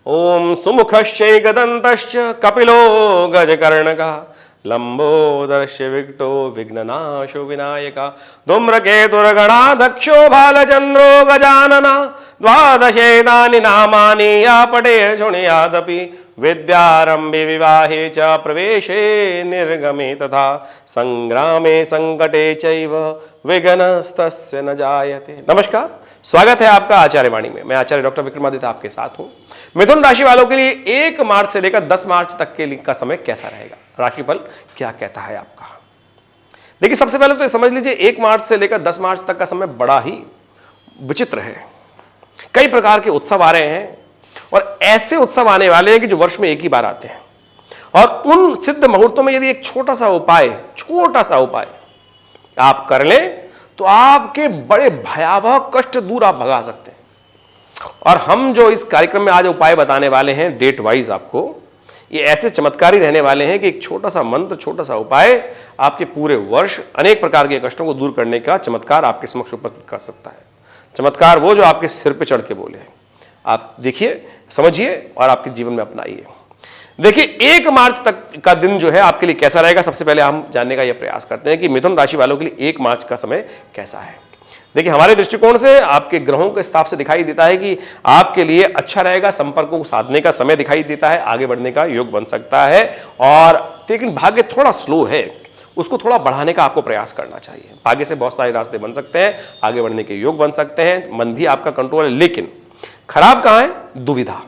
ओम सुमुखश्चैकदन्तश्च कपिलो गजकर्णकः लंबोदरस्य विकटो विघ्ननाशो विनायका धूम्रकेतुर्गणाध्यक्षो भालचंद्रो गजानना द्वादशेतानि नामानि या पठे शृणुयादपि विद्यारंभे विवाहे च प्रवेशे निर्गमे तथा संग्रामे संकटे चैव विघ्नस्तस्य न जायते। नमस्कार, स्वागत है आपका आचार्य वाणी में। मैं आचार्य डॉक्टर विक्रमादित्य आपके साथ हूं। मिथुन राशि वालों के लिए 1 मार्च से लेकर 10 मार्च तक के लिए का समय कैसा रहेगा, राशिफल क्या कहता है आपका। देखिए, सबसे पहले तो ये समझ लीजिए 1 मार्च से लेकर 10 मार्च तक का समय बड़ा ही विचित्र है। कई प्रकार के उत्सव आ रहे हैं और ऐसे उत्सव आने वाले हैं कि जो वर्ष में एक ही बार आते हैं, और उन सिद्ध मुहूर्तों में यदि एक छोटा सा उपाय आप कर लें तो आपके बड़े भयावह कष्ट दूर आप भगा सकते हैं। और हम जो इस कार्यक्रम में आज उपाय बताने वाले हैं डेट वाइज आपको, ये ऐसे चमत्कारी रहने वाले हैं कि एक छोटा सा मंत्र, छोटा सा उपाय आपके पूरे वर्ष अनेक प्रकार के कष्टों को दूर करने का चमत्कार आपके समक्ष उपस्थित कर सकता है। चमत्कार वो जो आपके सिर पे चढ़ के बोले। आप देखिए, समझिए और आपके जीवन में अपनाइए। देखिए, 1 मार्च तक का दिन जो है आपके लिए कैसा रहेगा, सबसे पहले हम जानने का यह प्रयास करते हैं कि मिथुन राशि वालों के लिए 1 मार्च का समय कैसा है। देखिए, हमारे दृष्टिकोण से आपके ग्रहों के हिसाब से दिखाई देता है कि आपके लिए अच्छा रहेगा, संपर्कों को साधने का समय दिखाई देता है, आगे बढ़ने का योग बन सकता है। और लेकिन भाग्य थोड़ा स्लो है, उसको थोड़ा बढ़ाने का आपको प्रयास करना चाहिए। भाग्य से बहुत सारे रास्ते बन सकते हैं, आगे बढ़ने के योग बन सकते हैं, मन भी आपका कंट्रोल है। लेकिन खराब कहां है? दुविधा।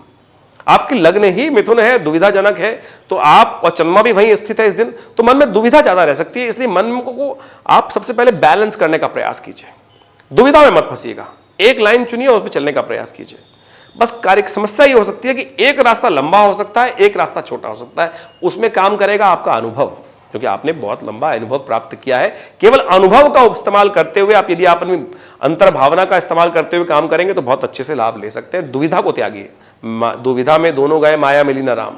आपकी लग्न ही मिथुन है, दुविधाजनक है, तो आप और चंद्रमा भी वहीं स्थित है इस दिन, तो मन में दुविधा ज्यादा रह सकती है। इसलिए मन को आप सबसे पहले बैलेंस करने का प्रयास कीजिए, दुविधा में मत फंसिएगा। एक लाइन चुनिए और उस पर चलने का प्रयास कीजिए। बस कार्य समस्या ये हो सकती है कि एक रास्ता लंबा हो सकता है, एक रास्ता छोटा हो सकता है। उसमें काम करेगा आपका अनुभव, क्योंकि आपने बहुत लंबा अनुभव प्राप्त किया है। केवल अनुभव का इस्तेमाल करते हुए आप, यदि आप अपनी अंतर भावना का इस्तेमाल करते हुए काम करेंगे तो बहुत अच्छे से लाभ ले सकते हैं। दुविधा को त्यागिए, दुविधा में दोनों गए माया मिली न राम।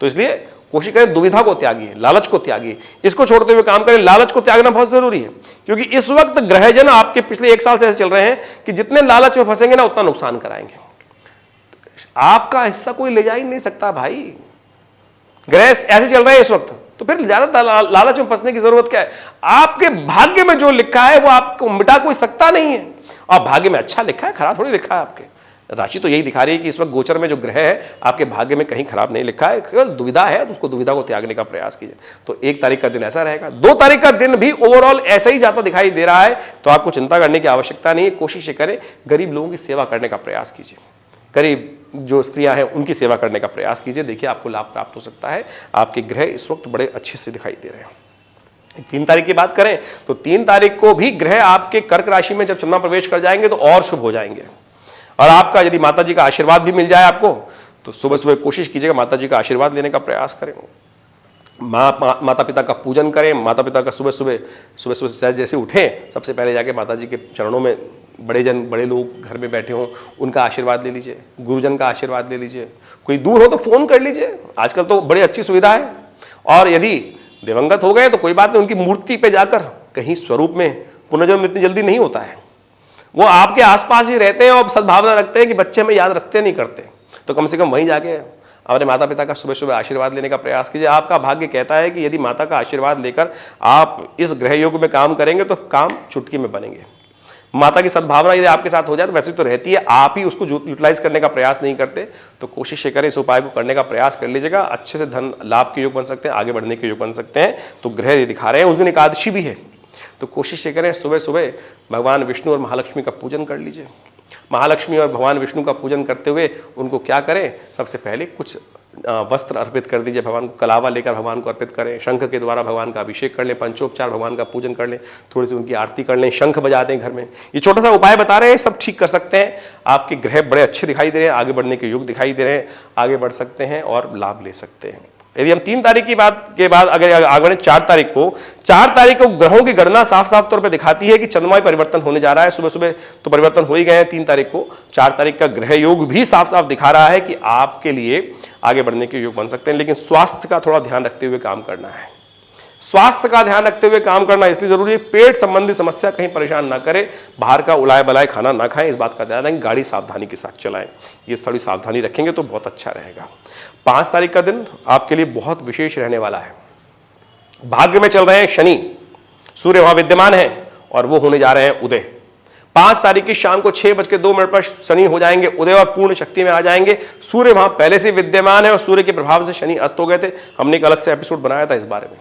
तो इसलिए कोशिश करें, दुविधा को त्यागिए, लालच को त्यागिए, इसको छोड़ते हुए काम करें। लालच को त्यागना बहुत जरूरी है, क्योंकि इस वक्त ग्रहजन आपके पिछले 1 साल से ऐसे चल रहे हैं कि जितने लालच में फंसेंगे ना उतना नुकसान कराएंगे। आपका हिस्सा कोई ले जा ही नहीं सकता भाई। ग्रह ऐसे चल रहे हैं इस वक्त, तो फिर ज्यादा लालच में फंसने की जरूरत क्या है। आपके भाग्य में जो लिखा है वो आपको मिटा कोई सकता नहीं है। और भाग्य में अच्छा लिखा है, खराब थोड़ी लिखा है। आपके राशि तो यही दिखा रही है कि इस वक्त गोचर में जो ग्रह है आपके भाग्य में कहीं खराब नहीं लिखा है, केवल दुविधा है, तो उसको दुविधा को त्यागने का प्रयास कीजिए। तो 1 तारीख का दिन ऐसा रहेगा। 2 तारीख का दिन भी ओवरऑल ऐसा ही जाता दिखाई दे रहा है, तो आपको चिंता करने की आवश्यकता नहीं है। कोशिश करें, गरीब लोगों की सेवा करने का प्रयास कीजिए, गरीब जो स्त्रियां हैं उनकी सेवा करने का प्रयास कीजिए। देखिए, आपको लाभ प्राप्त हो सकता है। आपके ग्रह इस वक्त बड़े अच्छे से दिखाई दे रहे हैं। 3 तारीख की बात करें तो 3 तारीख को भी ग्रह आपके कर्क राशि में जब चंद्रमा प्रवेश कर जाएंगे तो और शुभ हो जाएंगे। और आपका यदि माता जी का आशीर्वाद भी मिल जाए आपको, तो सुबह सुबह कोशिश कीजिएगा माता जी का आशीर्वाद लेने का प्रयास करें। माता पिता का पूजन करें। माता पिता का सुबह सुबह जैसे उठें, सबसे पहले जाके माता जी के चरणों में, बड़े लोग घर में बैठे हों उनका आशीर्वाद ले लीजिए, गुरुजन का आशीर्वाद ले लीजिए। कोई दूर हो तो फोन कर लीजिए, आजकल तो बड़ी अच्छी सुविधा है। और यदि दिवंगत हो गए तो कोई बात नहीं, उनकी मूर्ति पे जाकर, कहीं स्वरूप में पुनर्जन्म इतनी जल्दी नहीं होता है, वो आपके आसपास ही रहते हैं और सद्भावना रखते हैं कि बच्चे हमें याद रखते नहीं करते, तो कम से कम वहीं जाके अपने माता पिता का सुबह सुबह आशीर्वाद लेने का प्रयास कीजिए। आपका भाग्य कहता है कि यदि माता का आशीर्वाद लेकर आप इस ग्रह योग में काम करेंगे तो काम चुटकी में बनेंगे। माता की सद्भावना यदि आपके साथ हो जाए तो वैसे तो रहती है, आप ही उसको यूटिलाइज करने का प्रयास नहीं करते, तो कोशिश करें इस उपाय को करने का प्रयास कर लीजिएगा। अच्छे से धन लाभ के योग बन सकते हैं, आगे बढ़ने के योग बन सकते हैं। तो ग्रह ये दिखा रहे हैं। उस दिन एकादशी भी है, तो कोशिश करें सुबह सुबह भगवान विष्णु और महालक्ष्मी का पूजन कर लीजिए। महालक्ष्मी और भगवान विष्णु का पूजन करते हुए उनको क्या करें, सबसे पहले कुछ वस्त्र अर्पित कर दीजिए भगवान को, कलावा लेकर भगवान को अर्पित करें। शंख के द्वारा भगवान का अभिषेक कर लें, पंचोपचार भगवान का पूजन कर लें, थोड़ी सी उनकी आरती कर लें, शंख बजा दें घर में। ये छोटा सा उपाय बता रहे हैं, सब ठीक कर सकते हैं। आपके ग्रह बड़े अच्छे दिखाई दे रहे हैं, आगे बढ़ने के योग दिखाई दे रहे हैं, आगे बढ़ सकते हैं और लाभ ले सकते हैं। यदि हम 3 तारीख की बात के बाद अगर आगे बढ़े 4 तारीख को ग्रहों की गणना साफ साफ तौर पर दिखाती है कि चंद्रमा में परिवर्तन होने जा रहा है। सुबह सुबह तो परिवर्तन हो ही गए हैं 3 तारीख को। 4 तारीख का ग्रह योग भी साफ साफ दिखा रहा है कि आपके लिए आगे बढ़ने के योग बन सकते हैं, लेकिन स्वास्थ्य का थोड़ा ध्यान रखते हुए काम करना है। स्वास्थ्य का ध्यान रखते हुए काम करना इसलिए जरूरी है, पेट संबंधी समस्या कहीं परेशान ना करे, बाहर का उलाए बलाए खाना ना खाएं, इस बात का ध्यान रखें, गाड़ी सावधानी के साथ चलाएं, ये थोड़ी सावधानी रखेंगे तो बहुत अच्छा रहेगा। 5 तारीख का दिन आपके लिए बहुत विशेष रहने वाला है। भाग्य में चल रहे हैं शनि, सूर्य वहां विद्यमान है और वो होने जा रहे हैं उदय। 5 तारीख की शाम को 6:02 पर शनि हो जाएंगे उदय और पूर्ण शक्ति में आ जाएंगे। सूर्य वहां पहले से विद्यमान है और सूर्य के प्रभाव से शनि अस्त हो गए थे, हमने एक अलग से एपिसोड बनाया था इस बारे में।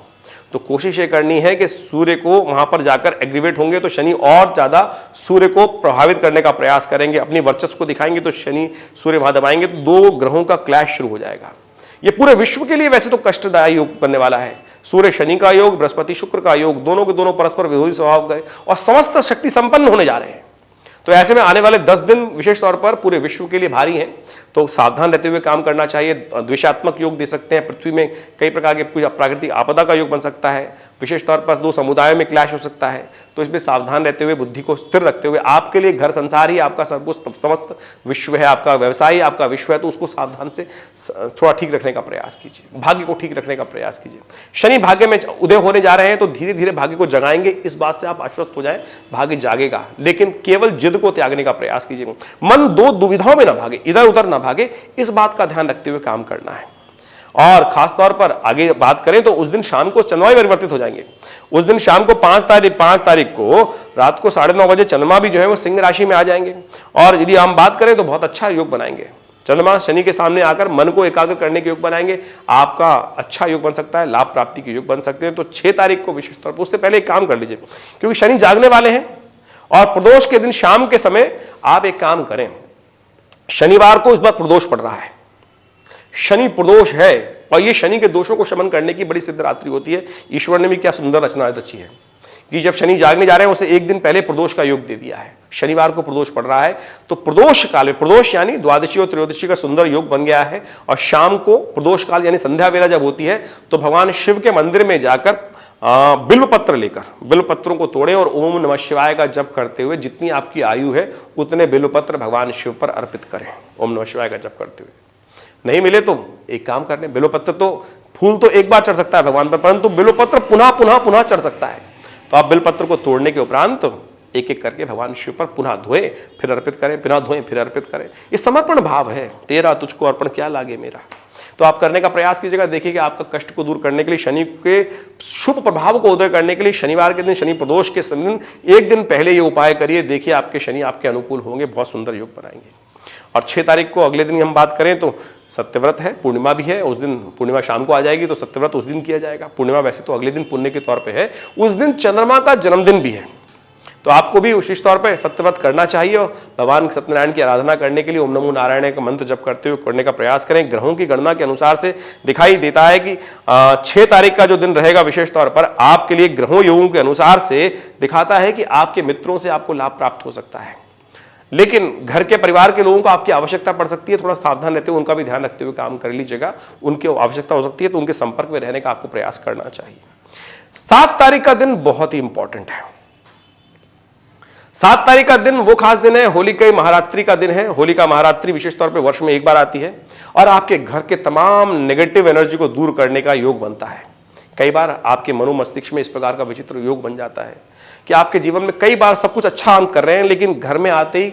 तो कोशिश ये करनी है कि सूर्य को वहां पर जाकर एग्रीवेट होंगे तो शनि और ज्यादा सूर्य को प्रभावित करने का प्रयास करेंगे, अपनी वर्चस्व को दिखाएंगे तो शनि सूर्य वहां दबाएंगे तो 2 ग्रहों का क्लैश शुरू हो जाएगा। ये पूरे विश्व के लिए वैसे तो कष्टदायी योग बनने वाला है। सूर्य शनि का योग, बृहस्पति शुक्र का योग, दोनों के दोनों परस्पर विरोधी स्वभाव का और समस्त शक्ति संपन्न होने जा रहे हैं। तो ऐसे में आने वाले 10 दिन विशेष तौर पर पूरे विश्व के लिए भारी हैं, तो सावधान रहते हुए काम करना चाहिए। द्वेषात्मक योग दे सकते हैं, पृथ्वी में कई प्रकार के कोई प्राकृतिक आपदा का योग बन सकता है, विशेष तौर पर 2 समुदायों में क्लैश हो सकता है। तो इसमें सावधान रहते हुए, बुद्धि को स्थिर रखते हुए, आपके लिए घर संसार ही आपका सर्वोच्च समस्त विश्व है, आपका व्यवसाय ही आपका विश्व है, तो उसको सावधान से थोड़ा ठीक रखने का प्रयास कीजिए, भाग्य को ठीक रखने का प्रयास कीजिए। शनि भाग्य में उदय होने जा रहे हैं तो धीरे धीरे भाग्य को जगाएंगे, इस बात से आप आश्वस्त हो जाएं, भाग्य जागेगा, लेकिन केवल जिद को त्यागने का प्रयास कीजिए। मन 2 दुविधाओं में ना भागे, इधर उधर ना भागे, इस बात का ध्यान रखते हुए काम करना है। और खास तौर पर आगे बात करें तो उस दिन शाम को चंद्रमा परिवर्तित हो जाएंगे। उस दिन शाम को 5 तारीख को रात को 9:30 बजे चंद्रमा भी जो है वो सिंह राशि में आ जाएंगे। और यदि हम बात करें तो बहुत अच्छा योग बनाएंगे। चंद्रमा शनि के सामने आकर मन को एकाग्र करने के योग बनाएंगे, आपका अच्छा योग बन सकता है, लाभ प्राप्ति के योग बन सकते हैं। तो 6 तारीख को विशेष तौर पर, उससे पहले एक काम कर लीजिए, क्योंकि शनि जागने वाले हैं और प्रदोष के दिन शाम के समय आप एक काम करें, शनिवार को इस बार प्रदोष पड़ रहा है, शनि प्रदोष है और ये शनि के दोषों को शमन करने की बड़ी सिद्ध रात्रि होती है। ईश्वर ने भी क्या सुंदर रचना रची है कि जब शनि जागने जा रहे हैं उसे एक दिन पहले प्रदोष का योग दे दिया है। शनिवार को प्रदोष पड़ रहा है तो प्रदोष काल में, प्रदोष यानी द्वादशी और त्रयोदशी का सुंदर योग बन गया है। और शाम को प्रदोष काल यानी संध्या वेला जब होती है तो भगवान शिव के मंदिर में जाकर बिल्व पत्र लेकर, बिल्व पत्रों को तोड़े और ओम नमः शिवाय का जप करते हुए जितनी आपकी आयु है उतने बिल्व पत्र भगवान शिव पर अर्पित करें, ओम नमः शिवाय का जप करते हुए। नहीं मिले तो एक काम करने, बिल्वपत्र तो, फूल तो एक बार चढ़ सकता है भगवान पर, परंतु बिल्वपत्र पुनः पुनः पुनः चढ़ सकता है। तो आप बिल्वपत्र को तोड़ने के उपरांत एक एक करके भगवान शिव पर पुनः धोए फिर अर्पित करें, पुनः धोएं फिर अर्पित करें। ये समर्पण भाव है, तेरा तुझको अर्पण क्या लागे मेरा। तो आप करने का प्रयास कीजिएगा। देखिए कि आपका कष्ट को दूर करने के लिए, शनि के शुभ प्रभाव को उदय करने के लिए शनिवार के दिन, शनि प्रदोष के दिन एक दिन पहले ये उपाय करिए, देखिए आपके शनि आपके अनुकूल होंगे, बहुत सुंदर योग बनाएंगे। और 6 तारीख को अगले दिन हम बात करें तो सत्यव्रत है, पूर्णिमा भी है, उस दिन पूर्णिमा शाम को आ जाएगी तो सत्यव्रत उस दिन किया जाएगा। पूर्णिमा वैसे तो अगले दिन पुण्य के तौर पे है, उस दिन चंद्रमा का जन्मदिन भी है, तो आपको भी विशेष तौर पे सत्यव्रत करना चाहिए और भगवान सत्यनारायण की आराधना करने के लिए ओम नमो नारायण का मंत्र जप करते हुए करने का प्रयास करें। ग्रहों की गणना के अनुसार से दिखाई देता है कि 6 तारीख का जो दिन रहेगा विशेष तौर पर आपके लिए ग्रहों योगों के अनुसार से दिखाता है कि आपके मित्रों से आपको लाभ प्राप्त हो सकता है, लेकिन घर के परिवार के लोगों को आपकी आवश्यकता पड़ सकती है। थोड़ा सावधान रहते हुए उनका भी ध्यान रखते हुए काम कर लीजिएगा। उनकी आवश्यकता हो सकती है तो उनके संपर्क में रहने का आपको प्रयास करना चाहिए। 7 तारीख का दिन बहुत ही इंपॉर्टेंट है। 7 तारीख का दिन वो खास दिन है, होलिका महारात्रि का दिन है। होलिका महारात्रि विशेष तौर पे वर्ष में एक बार आती है और आपके घर के तमाम नेगेटिव एनर्जी को दूर करने का योग बनता है। कई बार आपके मनोमस्तिष्क में इस प्रकार का विचित्र योग बन जाता है कि आपके जीवन में कई बार सब कुछ अच्छा हम कर रहे हैं लेकिन घर में आते ही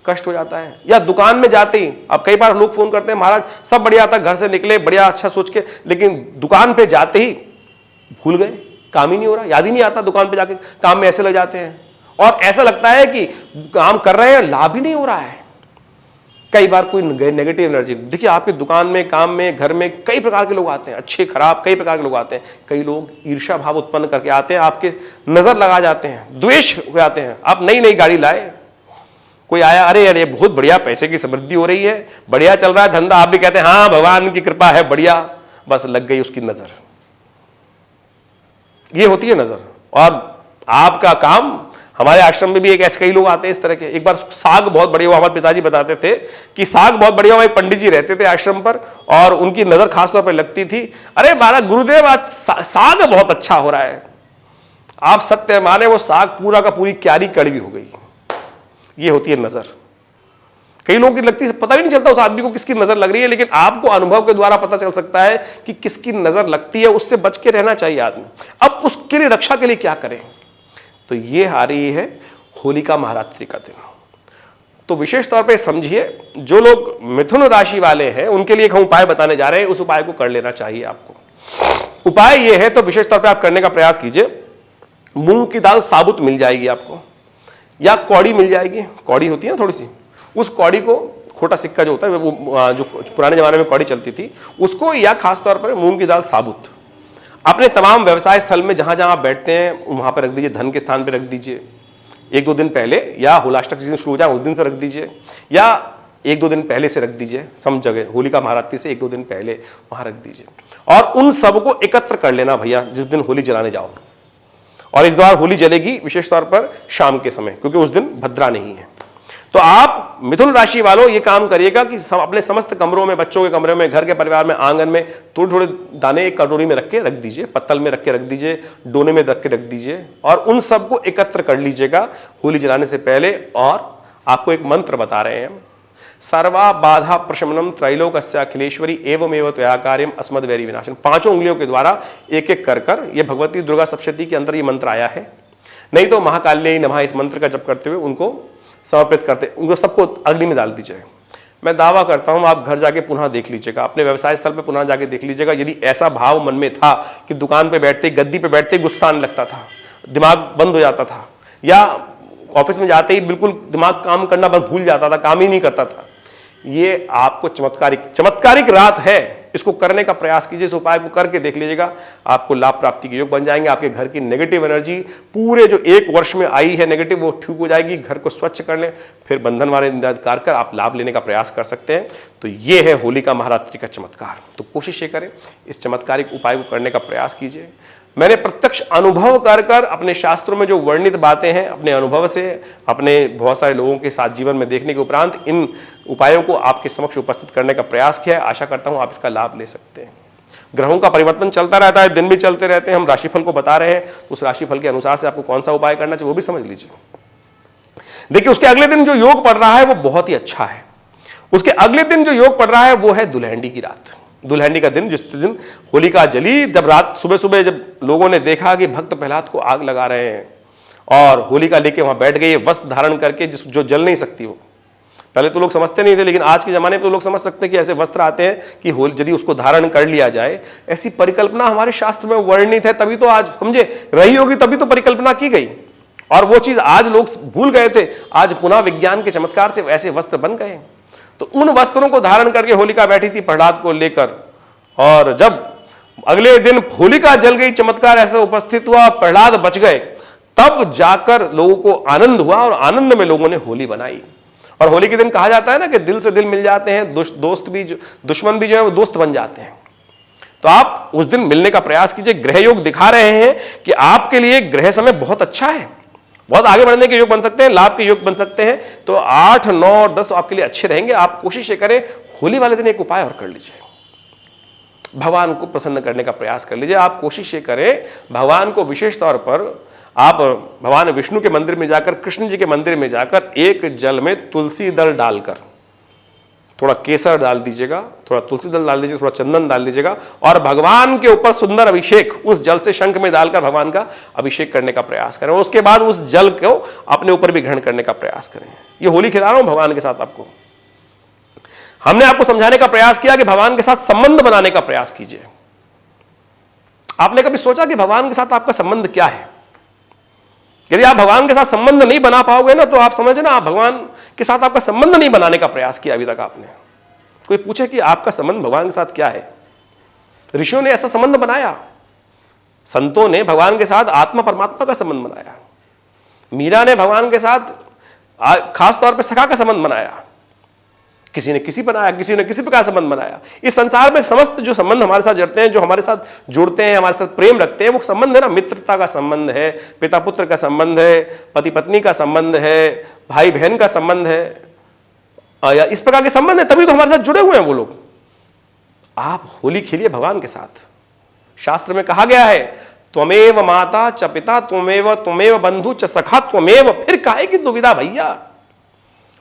कष्ट हो जाता है, या दुकान में जाते ही। अब कई बार लोग फोन करते हैं, महाराज सब बढ़िया था, घर से निकले बढ़िया अच्छा सोच के, लेकिन दुकान पे जाते ही भूल गए, काम ही नहीं हो रहा, याद ही नहीं आता। दुकान पे जाके काम में ऐसे लग जाते हैं और ऐसा लगता है कि काम कर रहे हैं, लाभ ही नहीं हो रहा है। कई बार कोई नेगेटिव एनर्जी, देखिए आपकी दुकान में, काम में, घर में कई प्रकार के लोग आते हैं, अच्छे खराब कई प्रकार के लोग आते हैं। कई लोग ईर्ष्या भाव उत्पन्न करके आते हैं, आपके नजर लगा जाते हैं, द्वेष हो जाते हैं। आप नई नई गाड़ी लाए, कोई आया, अरे अरे बहुत बढ़िया, पैसे की समृद्धि हो रही है, बढ़िया चल रहा है धंधा, आप भी कहते हैं हाँ भगवान की कृपा है बढ़िया, बस लग गई उसकी नजर। ये होती है नजर। और आपका काम, हमारे आश्रम में भी एक ऐसे कई लोग आते हैं इस तरह के। एक बार साग बहुत बढ़िया हुआ, हमारे पिताजी बताते थे कि साग बहुत बढ़िया हुआ। एक पंडित जी रहते थे आश्रम पर और उनकी नजर खासतौर पर लगती थी, अरे महाराज गुरुदेव आज साग बहुत अच्छा हो रहा है। आप सत्य माने वो साग पूरा का पूरी क्यारी कड़वी हो गई। ये होती है नजर। कई लोगों की लगती है, पता ही नहीं चलता उस आदमी को किसकी नजर लग रही है, लेकिन आपको अनुभव के द्वारा पता चल सकता है कि किसकी नजर लगती है। उससे बच के रहना चाहिए आदमी। अब उसके लिए, रक्षा के लिए क्या करें? तो ये आ रही है होलिका महारात्रि का दिन। तो विशेष तौर पे समझिए, जो लोग मिथुन राशि वाले हैं उनके लिए एक हम उपाय बताने जा रहे हैं, उस उपाय को कर लेना चाहिए आपको। उपाय ये है, तो विशेष तौर पे आप करने का प्रयास कीजिए। मूंग की दाल साबुत मिल जाएगी आपको, या कौड़ी मिल जाएगी, कौड़ी होती है ना थोड़ी सी, उस कौड़ी को, खोटा सिक्का जो होता है वो, जो पुराने जमाने में कौड़ी चलती थी उसको, या खासतौर पर मूंग की दाल साबुत अपने तमाम व्यवसाय स्थल में जहां जहां आप बैठते हैं वहां पर रख दीजिए। धन के स्थान पर रख दीजिए 1-2 दिन पहले, या होलाष्टक जिस दिन शुरू हो जाए उस दिन से रख दीजिए, या 1-2 दिन पहले से रख दीजिए। सम जगह होलिका महारात्रि से 1-2 दिन पहले वहां रख दीजिए, और उन सबको एकत्र कर लेना भैया जिस दिन होली जलाने जाओ। और इस बार होली जलेगी विशेष तौर पर शाम के समय, क्योंकि उस दिन भद्रा नहीं है। तो आप मिथुन राशि वालों ये काम करिएगा कि अपने समस्त कमरों में, बच्चों के कमरे में, घर के परिवार में, आंगन में थोड़े थोड़े दाने एक कटोरी में रख के रख दीजिए, पत्तल में रख के रख दीजिए, डोने में रख के रख दीजिए, और उन सबको एकत्र कर लीजिएगा होली जलाने से पहले। और आपको एक मंत्र बता रहे हैं, सर्वा बाधा प्रशमनम त्रैलोकस्य अखिलेश्वरी एवमेव त्वया कार्यम अस्मद्वैरी विनाशन। 5 उंगलियों के द्वारा एक एक कर ये भगवती दुर्गा सप्तशती के अंदर ये मंत्र आया है। नहीं तो महाकाल्यै नमः इस मंत्र का जप करते हुए उनको समर्पित करते, उनको सबको अग्नि में डाल दीजिए। मैं दावा करता हूं, आप घर जाके पुनः देख लीजिएगा, अपने व्यवसाय स्थल पे पुनः जाके देख लीजिएगा, यदि ऐसा भाव मन में था कि दुकान पे बैठते, गद्दी पे बैठते गुस्सा आने लगता था, दिमाग बंद हो जाता था, या ऑफिस में जाते ही बिल्कुल दिमाग काम करना बंद, भूल जाता था, काम ही नहीं करता था, ये आपको चमत्कारिक रात है। इसको करने का प्रयास कीजिए, इस उपाय को करके देख लीजिएगा, आपको लाभ प्राप्ति के योग बन जाएंगे। आपके घर की नेगेटिव एनर्जी पूरे जो 1 वर्ष में आई है नेगेटिव, वो ठीक हो जाएगी। घर को स्वच्छ कर लें, फिर बंधन वाले कार्य कर आप लाभ लेने का प्रयास कर सकते हैं। तो ये है होलिका महारात्रि का चमत्कार। तो कोशिश ये करें, इस चमत्कारिक उपाय को करने का प्रयास कीजिए। मैंने प्रत्यक्ष अनुभव कर अपने शास्त्रों में जो वर्णित बातें हैं, अपने अनुभव से, अपने बहुत सारे लोगों के साथ जीवन में देखने के उपरांत इन उपायों को आपके समक्ष उपस्थित करने का प्रयास किया है। आशा करता हूं आप इसका लाभ ले सकते हैं। ग्रहों का परिवर्तन चलता रहता है, दिन भी चलते रहते हैं, हम राशिफल को बता रहे हैं, तो उस राशिफल के अनुसार से आपको कौन सा उपाय करना चाहिए वो भी समझ लीजिए। देखिए, उसके अगले दिन जो योग पड़ रहा है वो बहुत ही अच्छा है। उसके अगले दिन जो योग पड़ रहा है वो है दुल्हंडी की रात, दुल्हंडी का दिन, जिस दिन होलिका जली। जब रात सुबह सुबह जब लोगों ने देखा कि भक्त प्रहलाद को आग लगा रहे हैं और होलिका लेके वहां बैठ गए वस्त्र धारण करके, जो जल नहीं सकती, वो पहले तो लोग समझते नहीं थे, लेकिन आज के जमाने में तो लोग समझ सकते हैं कि ऐसे वस्त्र आते हैं कि यदि उसको धारण कर लिया जाए, ऐसी परिकल्पना हमारे शास्त्र में वर्णित है। तभी तो आज समझे रही होगी, तभी तो परिकल्पना की गई, और वो चीज आज लोग भूल गए थे। आज पुनः विज्ञान के चमत्कार से ऐसे वस्त्र बन गए। तो उन वस्त्रों को धारण करके होलिका बैठी थी प्रहलाद को लेकर, और जब अगले दिन होलिका जल गई, चमत्कार ऐसा उपस्थित हुआ, प्रहलाद बच गए, तब जाकर लोगों को आनंद हुआ, और आनंद में लोगों ने होली बनाई। और होली के दिन कहा जाता है ना कि दिल से दिल मिल जाते हैं, दोस्त भी, दुश्मन भी जो है वो दोस्त बन जाते हैं। तो आप उस दिन मिलने का प्रयास कीजिए। ग्रह योग दिखा रहे हैं कि आपके लिए ग्रह समय बहुत अच्छा है, बहुत आगे बढ़ने के योग बन सकते हैं, लाभ के योग बन सकते हैं। तो 8, 9 और 10 आपके लिए अच्छे रहेंगे। आप कोशिश करें, होली वाले दिन एक उपाय और कर लीजिए, भगवान को प्रसन्न करने का प्रयास कर लीजिए। आप कोशिश करें, भगवान को विशेष तौर पर आप भगवान विष्णु के मंदिर में जाकर, कृष्ण जी के मंदिर में जाकर, एक जल में तुलसी दल डालकर, थोड़ा केसर डाल दीजिएगा, थोड़ा तुलसी दल डाल दीजिएगा, थोड़ा चंदन डाल दीजिएगा, और भगवान के ऊपर सुंदर अभिषेक उस जल से शंख में डालकर भगवान का अभिषेक करने का प्रयास करें। उसके बाद उस जल को अपने ऊपर भी ग्रहण करने का प्रयास करें। ये होली खिला रहा हूं भगवान के साथ आपको। हमने आपको समझाने का प्रयास किया कि भगवान के साथ संबंध बनाने का प्रयास कीजिए। आपने कभी सोचा कि भगवान के साथ आपका संबंध क्या है? यदि आप भगवान के साथ संबंध नहीं बना पाओगे ना, तो आप समझे ना, आप भगवान के साथ आपका संबंध नहीं बनाने का प्रयास किया अभी तक आपने। कोई पूछे कि आपका संबंध भगवान के साथ क्या है? ऋषियों ने ऐसा संबंध बनाया, संतों ने भगवान के साथ आत्मा परमात्मा का संबंध बनाया, मीरा ने भगवान के साथ खास तौर पर सखा का संबंध बनाया, किसी ने किसी बनाया, किसी ने किसी प्रकार संबंध बनाया। इस संसार में समस्त जो संबंध हमारे साथ जुड़ते हैं, जो हमारे साथ जुड़ते हैं, हमारे साथ प्रेम रखते हैं, वो संबंध है ना, मित्रता का संबंध है, पिता पुत्र का संबंध है, पति पत्नी का संबंध है, भाई बहन का संबंध है, या इस प्रकार के संबंध है, तभी तो हमारे साथ जुड़े हुए हैं वो लोग। आप होली खेलिए भगवान के साथ। शास्त्र में कहा गया है, त्वमेव माता च पिता त्वमेव बंधु च सखा त्वमेव, फिर काहे की दुविधा भैया।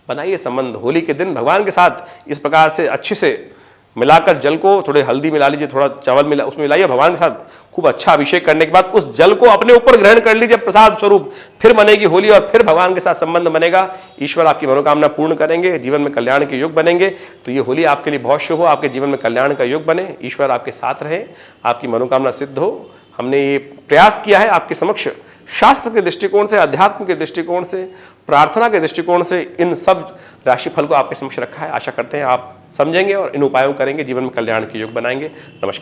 बनाइए संबंध। होली के दिन भगवान के साथ इस प्रकार से अच्छे से मिलाकर जल को, थोड़े हल्दी मिला लीजिए, थोड़ा चावल मिला उसमें मिलाइए, भगवान के साथ खूब अच्छा अभिषेक करने के बाद उस जल को अपने ऊपर ग्रहण कर लीजिए प्रसाद स्वरूप। फिर बनेगी होली और फिर भगवान के साथ संबंध बनेगा। ईश्वर आपकी मनोकामना पूर्ण करेंगे, जीवन में कल्याण के योग बनेंगे। तो ये होली आपके लिए बहुत शुभ हो, आपके जीवन में कल्याण का योग बने, ईश्वर आपके साथ रहे, आपकी मनोकामना सिद्ध हो। हमने ये प्रयास किया है आपके समक्ष शास्त्र के दृष्टिकोण से, अध्यात्म के दृष्टिकोण से, प्रार्थना के दृष्टिकोण से इन सब राशिफल को आपके समक्ष रखा है। आशा करते हैं आप समझेंगे और इन उपायों करेंगे, जीवन में कल्याण के योग बनाएंगे। नमस्कार।